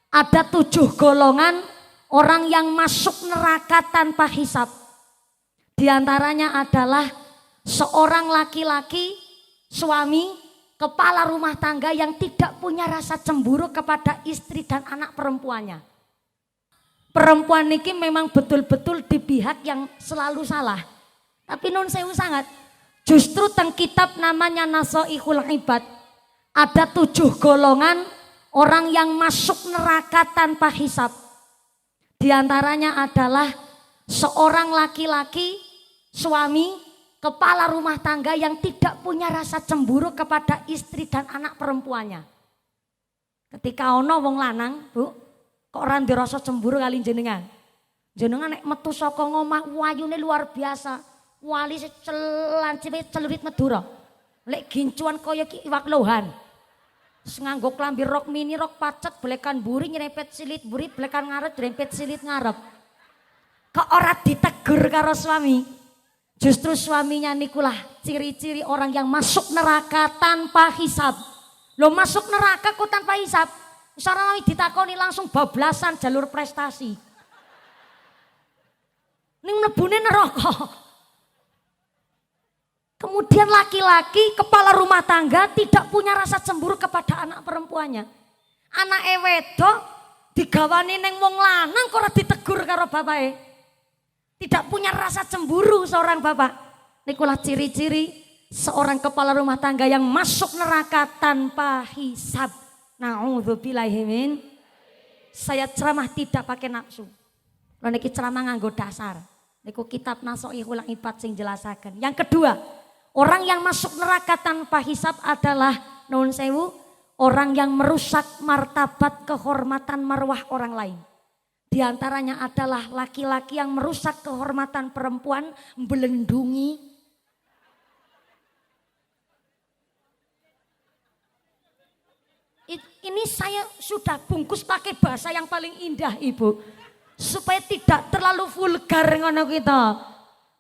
Ada 7 golongan orang yang masuk neraka tanpa hisab. Di antaranya adalah seorang laki-laki, suami, kepala rumah tangga yang tidak punya rasa cemburu kepada istri dan anak perempuannya. Perempuan ini memang betul-betul di pihak yang selalu salah. Tapi nun sewu sangat, justru teng kitab namanya Nasoihul Ibad, ada 7 golongan orang yang masuk neraka tanpa hisab. Di antaranya adalah seorang laki-laki, suami, kepala rumah tangga yang tidak punya rasa cemburu kepada istri dan anak perempuannya. Ketika ono wong lanang, Bu, kok ora ndirasa cemburu kali jenengan? Jenengan nek metu saka ngomah wayune luar biasa. Wali lancip celurit Madura. Lek gincuan kaya ki iwak lohan. Nganggo klambi rok mini, rok pacet, belekan buri nyerempet silit buri, belekan ngarep nyerempet silit ngarep. Kok ora ditegur karo suami? Justru suaminya nikulah ciri-ciri orang yang masuk neraka tanpa hisab. Lo masuk neraka kok tanpa hisab? Sarana ditakoni langsung bablasan jalur prestasi. Ning mlebune neraka. Kemudian laki-laki kepala rumah tangga tidak punya rasa cemburu kepada anak perempuannya. Anak wedok digawani neng wong lanang kok ora ditegur karo bapake. Tidak punya rasa cemburu seorang bapak. Nikulah ciri-ciri seorang kepala rumah tangga yang masuk neraka tanpa hisab. Na'udzubillahi min. Saya ceramah tidak pakai nafsu. Lha niki ceramah nganggo dasar. Niku kitab Nasoihul Ibad sing jelasaken. Yang kedua, orang yang masuk neraka tanpa hisab adalah nuwun sewu, orang yang merusak martabat kehormatan marwah orang lain. Di antaranya adalah laki-laki yang merusak kehormatan perempuan, melendungi. Ini saya sudah bungkus pakai bahasa yang paling indah, Ibu. Supaya tidak terlalu vulgar ngono kita.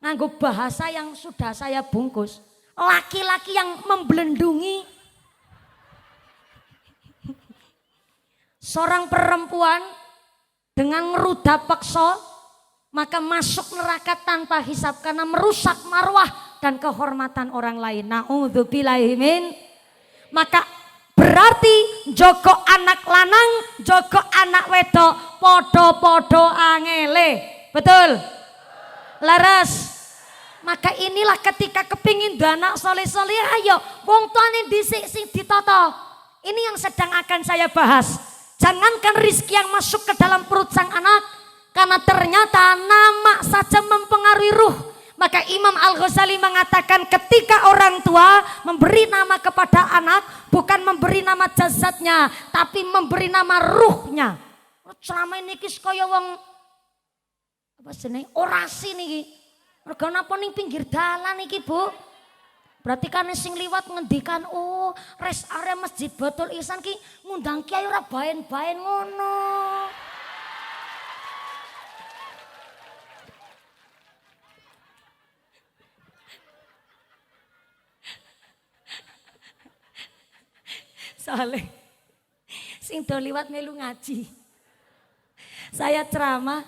Nganggo bahasa yang sudah saya bungkus. Laki-laki yang membelendungi seorang perempuan dengan ngeruda peksa, maka masuk neraka tanpa hisab karena merusak marwah dan kehormatan orang lain. Na'udzubillahi min. Maka berarti jogo anak lanang, jogo anak wedok, podo-podo angele. Betul? Laras. Maka inilah ketika kepingin anak soleh-soleh, ayo wong tuane dhisik sing ditata. Ini yang sedang akan saya bahas. Jangankan rizki yang masuk ke dalam perut sang anak, karena ternyata nama saja mempengaruhi ruh. Maka Imam Al-Ghazali mengatakan ketika orang tua memberi nama kepada anak, bukan memberi nama jasadnya, tapi memberi nama ruhnya. Ceramah niki kaya wong apa jenenge orasi niki. Mergo napa ning pinggir dalan iki, Bu? Berarti kan sing liwat ngendikan, oh res area Masjid Batul Ihsan ki ngundang kiai ora baen-baen ngono. Soalnya sing do liwat melu ngaji. Saya ceramah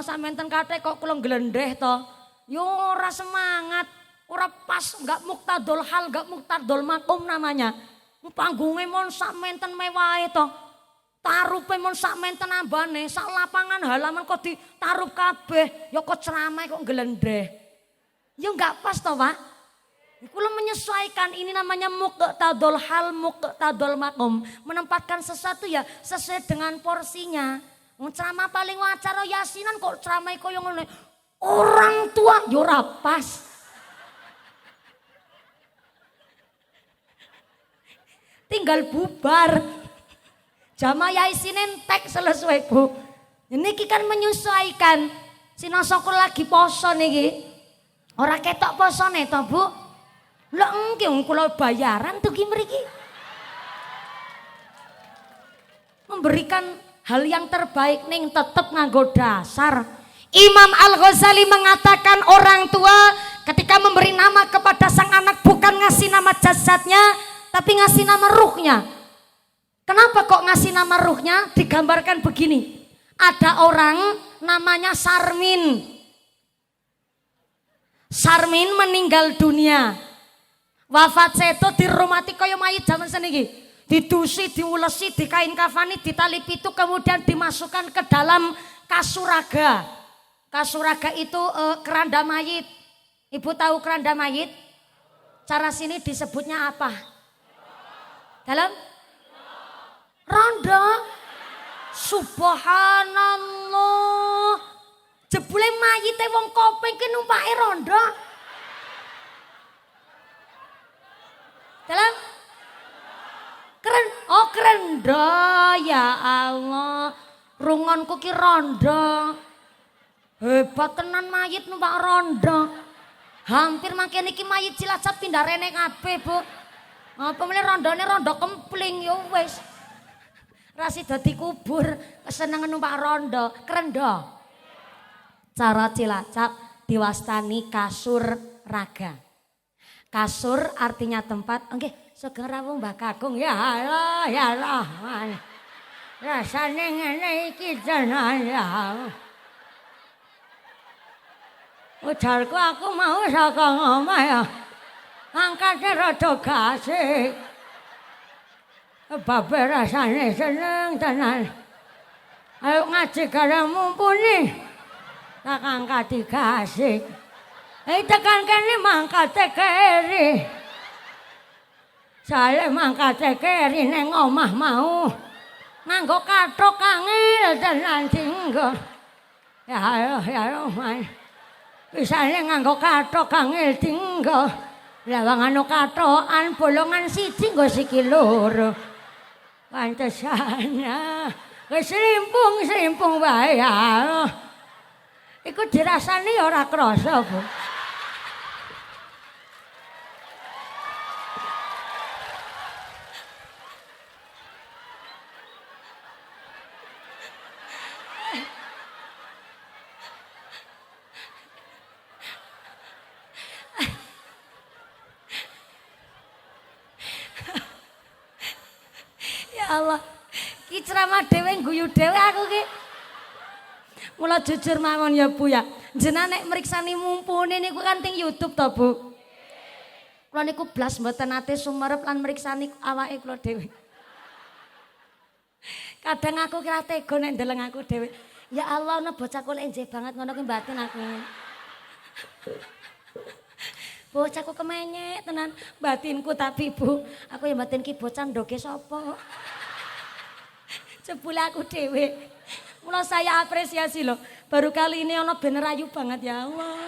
samenten kate kok kula glendeh to. Yo ora semangat, ora pas, enggak muktadul hal, enggak muktadul makom namanya. Panggunge mon samenten mewahe to. Tarupe mon samenten ambane, sak lapangan halaman kok ditarup kabeh. Yo kok ceramah kok glendeh. Yo enggak pas to, Pak. Kula menyesuaikan, ini namanya muqtadul hal, muqtadul makom. Menempatkan sesuatu ya sesuai dengan porsinya. Ceramah paling wajar yasinan kok ceramah koyo ngono. Orang tua yo ora pas. Tinggal bubar. Jamaah yasin entek selesai, Bu. Niki kan menyesuaikan. Sinoso kula lagi poso niki. Ora ketok posone to, Bu. Lah engke kula bayaran tuh ki mriki. Memberikan hal yang terbaik ning tetep nganggo dasar. Imam Al-Ghazali mengatakan orang tua ketika memberi nama kepada sang anak bukan ngasih nama jasadnya, tapi ngasih nama ruhnya. Kenapa kok ngasih nama ruhnya? Digambarkan begini. Ada orang namanya Sarmin. Sarmin meninggal dunia. Wafat seto dirumati kaya mayit zaman seniki. Didusi, diulesi, dikain kafani, ditali pitu, kemudian dimasukkan ke dalam kasuraga. Kasuraga itu keranda mayit. Ibu tahu keranda mayit? Cara sini disebutnya apa? Dalam? Rondo. Subhanallah. Jebule mayite wong Kopeng ki numpake rondo. Dalam? Keren. Oh kerenda ya Allah. Rungonku ki rondo. Hebat tenan mayit numpak rondo. Hampir makin iki mayit Cilacap pindah rene kabeh, Bu. Apa meneh rondone rondo kempling ya wis. Rasi dadi kubur, kesenengan numpak rondo, kerendo. Cara Cilacap diwastani kasur raga. Kasur artinya tempat, nggih, sugeng rawuh Mbah Kakung ya Allah, ya Rahman. Rasane ngene iki tenan ya. Ujarku aku mau saka ngomah ya. Angkatnya rada gasik. Babe rasane seneng tenan. Ayo ngaji karo mumpuni. Tak angkat gasik. Tekan kene mangkate keri. Sale mangkate keri ning omah mau. Nganggo kathok kangil tenan dinggo. Ya Allah ya Rahman. Bisane nganggo kathok kangil dinggo. Lawang anu kathokan bolongan siji nggo sikil loro. Pantesana. Wis slimpung wae ya. Iku dirasani ora krasa, Bu. Allah, ki ceramah dhewe guyu dhewe aku ki. Mula jujur mawon ya Bu ya. Jenengan nek mriksani mumpuni niku kan ting YouTube to Bu. Kula niku blas mboten nate sumerep lan mriksani awake kula dhewe. Kadang aku kira tega nek ndeleng aku dhewe. Ya Allah, ana bocah kok enjeh banget ngono ki batin aku. Bocahku kemenyek tenan batinku tapi Bu, aku ya batin ki bocah ndoge sapa? Jebule aku dhewe. Mula saya apresiasi loh. Baru kali ini ono bener ayu banget ya Allah.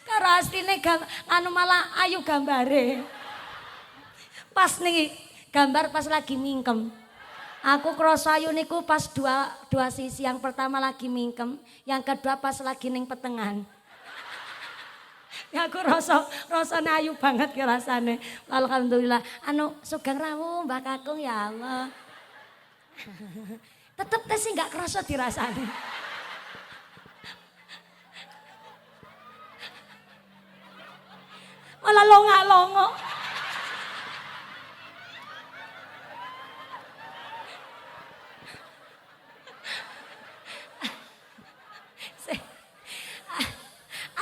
Karo asline anu malah ayu gambare. Pas nih gambar pas lagi mingkem. Aku krasa ayu niku pas dua sisi. Yang pertama lagi mingkem, yang kedua pas lagi ning petengan. Ya aku rasane ayu banget ki rasane. Alhamdulillah. Anu sugeng rawuh Mbah Kakung ya Allah. Tetep tes sih enggak kerasa dirasani. Malah longa-longo.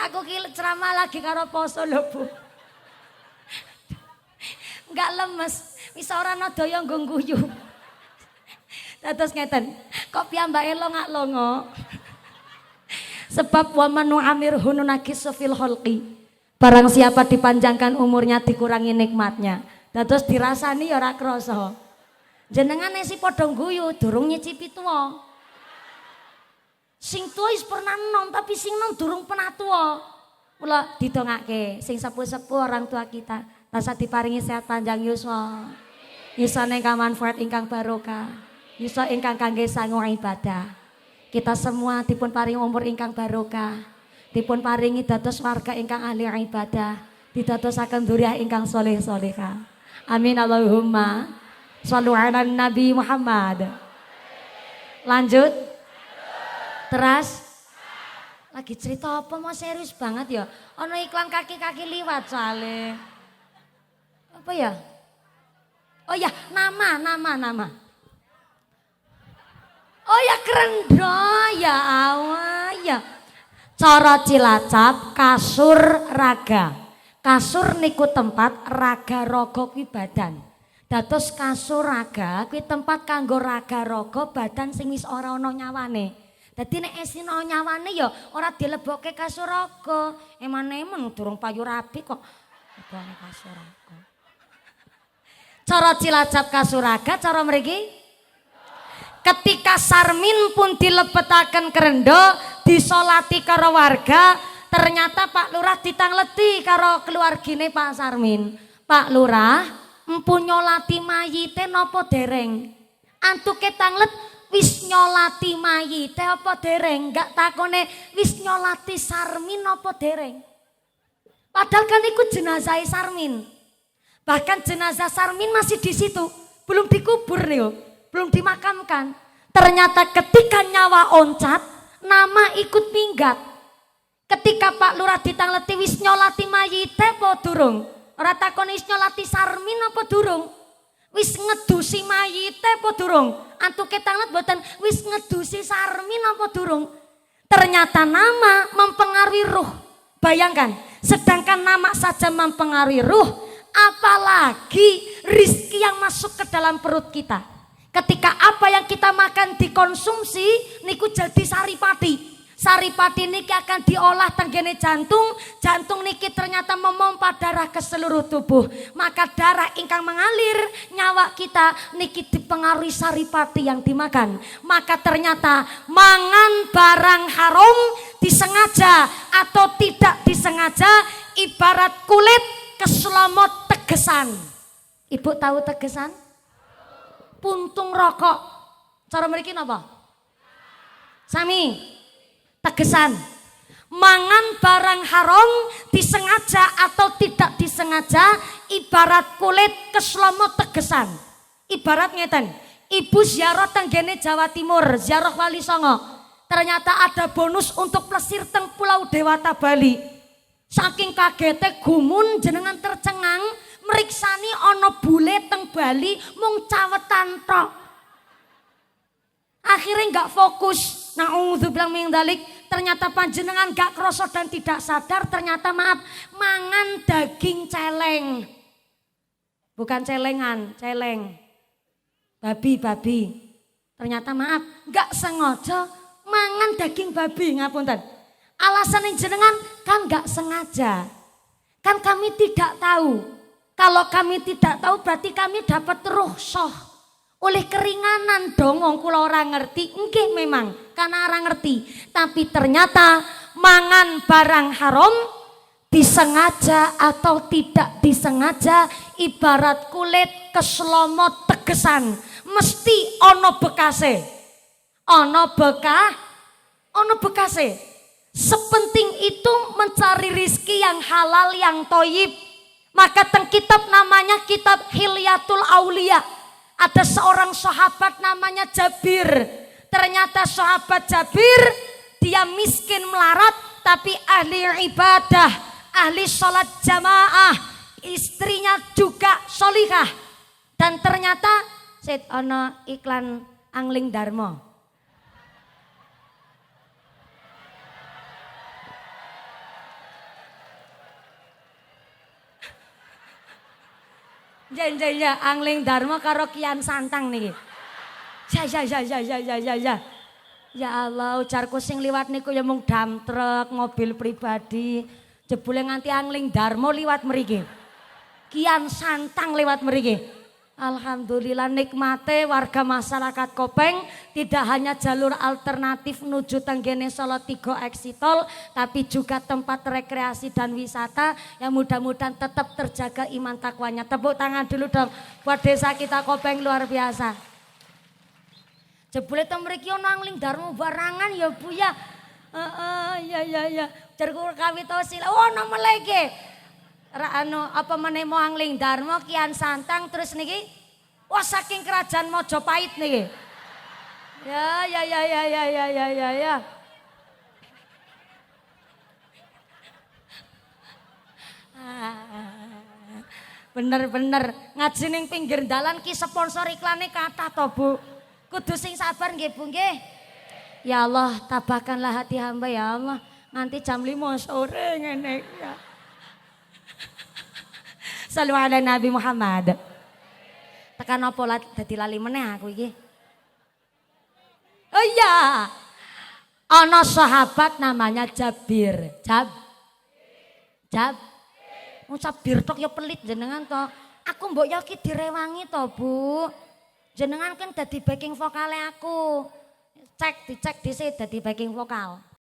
Aku ki ceramah lagi karo poso lho Bu. Enggak lemes, wis ora ana daya nggo guyu. Terus ngeten, kok piyambake longa-longo. Sebab wa man nu'amirhu nunakisu fil khalqi. Barang siapa dipanjangkan umurnya dikurangi nikmatnya. Terus dirasani ya ora krasa. Jenengan esi padha guyu durung nyicipi tuwa. Sing tuwa wis pernah nom tapi sing nom durung pernah tuwa. Mula didongake sing sepuh-sepuh orang tua kita tansah diparingi sehat panjang yuswa. Yusane ingkang manfaat ingkang barokah. Yuswa ingkang kangge sangu ibadah. Kita semua dipun paringi umur ingkang barokah. Dipun paringi dados warga ingkang ahli ibadah. Didadosaken dzurriah ingkang saleh-salehah. Amin Allahumma. Shallu ala Nabi Muhammad. Lanjut. Teras. Lagi cerita apa mau serius banget ya? Ono iklan kaki-kaki liwat soalnya. Apa ya? Oh ya, nama. Oh ya Krendo, ya Allah ya. Cara Cilacap kasur raga. Kasur niku tempat raga raga kuwi badan. Dados kasur raga kuwi tempat kanggo raga raga badan sing wis ora ana nyawane. Dadi nek isine ana nyawane ya ora dilebokke kasur raga. Eman-eman durung payu rabi kok lebokne kasur raga. Cara Cilacap kasur raga, cara mriki ketika sarmin pun dilebetaken Krendo, disolati karo warga, ternyata Pak Lurah ditangleti karo keluargine Pak Sarmin. Pak Lurah, empun nyolati mayite napa dereng? Antuke tanglet wis nyolati mayite apa dereng? Enggak takone wis nyolati Sarmin apa dereng? Padahal kan iku jenazah Sarmin. Bahkan jenazah Sarmin masih di situ, belum dikubur nih, belum dimakamkan. Ternyata ketika nyawa oncat, nama ikut minggat. Ketika Pak Lurah ditangleti wis nyolati mayite apa durung? Ora takon wis nyolati Sarmin apa durung? Wis ngedusi mayite apa durung? Antuke tanglet mboten wis ngedusi Sarmin apa durung? Ternyata nama mempengaruhi ruh. Bayangkan, sedangkan nama saja mempengaruhi ruh, apalagi rizki yang masuk ke dalam perut kita. Ketika apa yang kita makan dikonsumsi, niku jadi saripati. Saripati niki akan diolah tenggene jantung. Jantung niki ternyata memompa darah ke seluruh tubuh. Maka darah ingkang mengalir nyawa kita niki dipengaruhi saripati yang dimakan. Maka ternyata mangan barang haram disengaja atau tidak disengaja ibarat kulit keselomot tegesan. Ibu tahu tegesan? Puntung rokok. Cara mriki napa? Sami. Tegesan. Mangan barang haram disengaja atau tidak disengaja ibarat kulit keselomot tegesan. Ibarat ngeten. Ibu ziarah tenggene Jawa Timur, ziarah Wali Songo. Ternyata ada bonus untuk plesir teng Pulau Dewata Bali. Saking kagete gumun jenengan tercengang meriksani ono bule teng Bali mung cawetan tok. Akhirnya nggak fokus. Na'udzubillah min dzalik. Ternyata panjenengan gak kroso dan tidak sadar ternyata maaf mangan daging celeng. Bukan celengan, celeng. Babi. Ternyata maaf gak sengaja mangan daging babi, ngapunten. Alasan jenengan kan gak sengaja. Kan kami tidak tahu. Kalau kami tidak tahu berarti kami dapat rukhsah. Oleh keringanan dong wong kula ora ngerti. Nggih memang karena ora ngerti. Tapi ternyata mangan barang haram disengaja atau tidak disengaja ibarat kulit keselomot tegesan. Mesti ono bekase. Ono bekase. Sepenting itu mencari rizki yang halal yang toyib. Maka teng kitab namanya kitab Hilyatul Aulia. Ada seorang sahabat namanya Jabir. Ternyata sahabat Jabir dia miskin melarat tapi ahli ibadah, ahli sholat jamaah, istrinya juga sholihah. Dan ternyata set ono iklan Angling Darmo. Ya Angling Darmo karo Kian Santang niki. Ya. Ya Allah, ujarku sing liwat niku ya mung dam truk, mobil pribadi. Jebule nganti Angling Darmo liwat mriki. Kian Santang liwat mriki. Alhamdulillah nikmate warga masyarakat Kopeng tidak hanya jalur alternatif menuju tenggene Solo 3 Eksitol tapi juga tempat rekreasi dan wisata yang mudah-mudahan tetap terjaga iman takwanya. Tepuk tangan dulu dong buat desa kita Kopeng luar biasa. Jebule teng mriki ana Angling Darmo barangan ya Bu ya. Ya. Jarku kawito sila ono melege. Apa meneh mau Angling Darmo Kian Santang terus niki wah saking kerajaan Mojopahit niki. Ya. Bener-bener ngaji ning pinggir dalan ki sponsor iklane kathah to Bu. Kudu sing sabar nggih Bu nggih. Ya Allah, tabahkanlah hati hamba ya Allah. Nganti jam 5 sore ngene ya. Sallu ala Nabi Muhammad. Tekan apa lah dadi lali meneh aku iki. Oh iya. Ana sahabat namanya Jabir. Jab. Sabir tok ya pelit jenengan to. Aku mbok yo ki direwangi to, Bu. Jenengan kan dadi backing vokale aku. Dicek dhisik dadi backing vokal.